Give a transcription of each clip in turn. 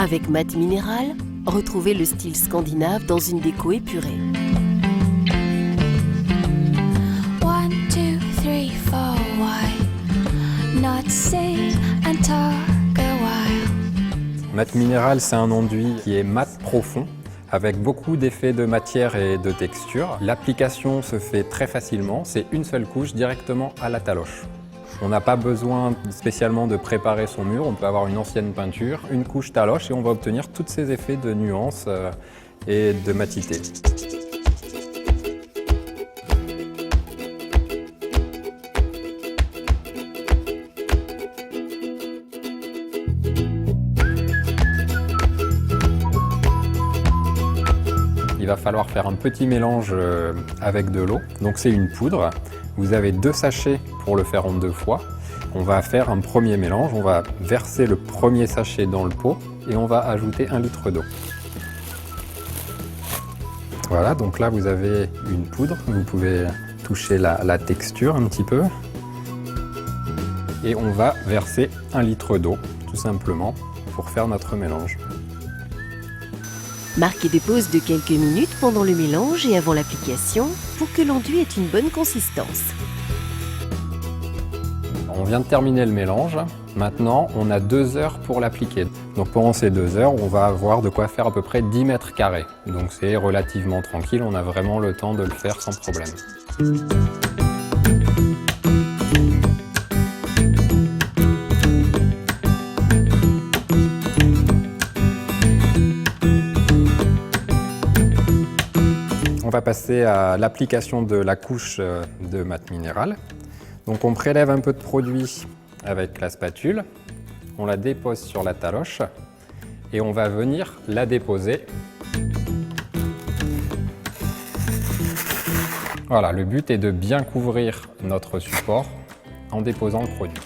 Avec mat minéral, retrouvez le style scandinave dans une déco épurée. 1, 2, 3, 4, why not sit and talk a while? Mat minéral, c'est un enduit qui est mat profond, avec beaucoup d'effets de matière et de texture. L'application se fait très facilement, c'est une seule couche directement à la taloche. On n'a pas besoin spécialement de préparer son mur, on peut avoir une ancienne peinture, une couche taloche et on va obtenir tous ces effets de nuances et de matité. Il va falloir faire un petit mélange avec de l'eau, donc c'est une poudre. Vous avez 2 sachets pour le faire en 2 fois. On va faire un premier mélange, on va verser le premier sachet dans le pot et on va ajouter 1 litre d'eau. Voilà, donc là vous avez une poudre, vous pouvez toucher la texture un petit peu. Et on va verser 1 litre d'eau, tout simplement, pour faire notre mélange. Marquez des pauses de quelques minutes pendant le mélange et avant l'application pour que l'enduit ait une bonne consistance. On vient de terminer le mélange. Maintenant, on a 2 heures pour l'appliquer. Donc pendant ces 2 heures, on va avoir de quoi faire à peu près 10 mètres carrés. Donc c'est relativement tranquille, on a vraiment le temps de le faire sans problème. On va passer à l'application de la couche de mat minéral. Donc on prélève un peu de produit avec la spatule, on la dépose sur la taloche et on va venir la déposer. Voilà, le but est de bien couvrir notre support en déposant le produit.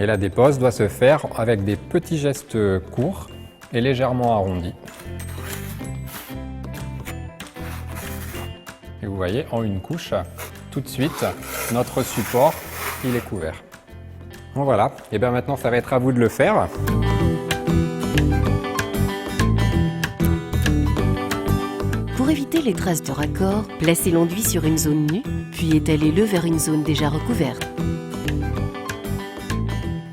Et la dépose doit se faire avec des petits gestes courts et légèrement arrondis. Et vous voyez, en une couche, tout de suite, notre support, il est couvert. Bon voilà, et bien maintenant ça va être à vous de le faire. Pour éviter les traces de raccord, placez l'enduit sur une zone nue, puis étalez-le vers une zone déjà recouverte.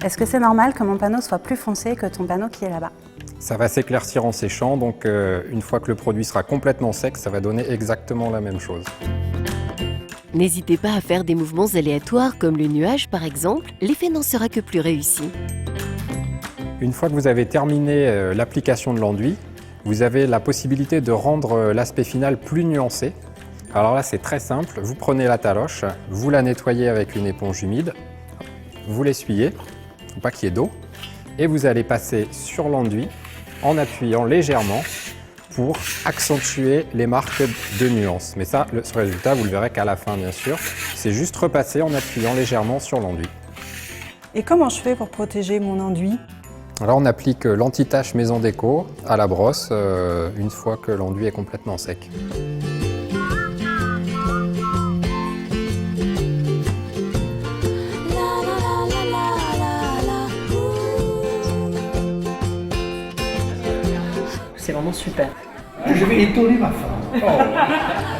Est-ce que c'est normal que mon panneau soit plus foncé que ton panneau qui est là-bas? Ça va s'éclaircir en séchant, donc une fois que le produit sera complètement sec, ça va donner exactement la même chose. N'hésitez pas à faire des mouvements aléatoires comme le nuage par exemple, l'effet n'en sera que plus réussi. Une fois que vous avez terminé l'application de l'enduit, vous avez la possibilité de rendre l'aspect final plus nuancé. Alors là c'est très simple, vous prenez la taloche, vous la nettoyez avec une éponge humide, vous l'essuyez, il ne faut pas qu'il y ait d'eau, et vous allez passer sur l'enduit en appuyant légèrement pour accentuer les marques de nuances. Mais ça, ce résultat, vous le verrez qu'à la fin, bien sûr. C'est juste repasser en appuyant légèrement sur l'enduit. Et comment je fais pour protéger mon enduit? Alors, on applique l'anti-tache Maison Déco à la brosse une fois que l'enduit est complètement sec. C'est vraiment super. Je vais étonner ma femme. Oh.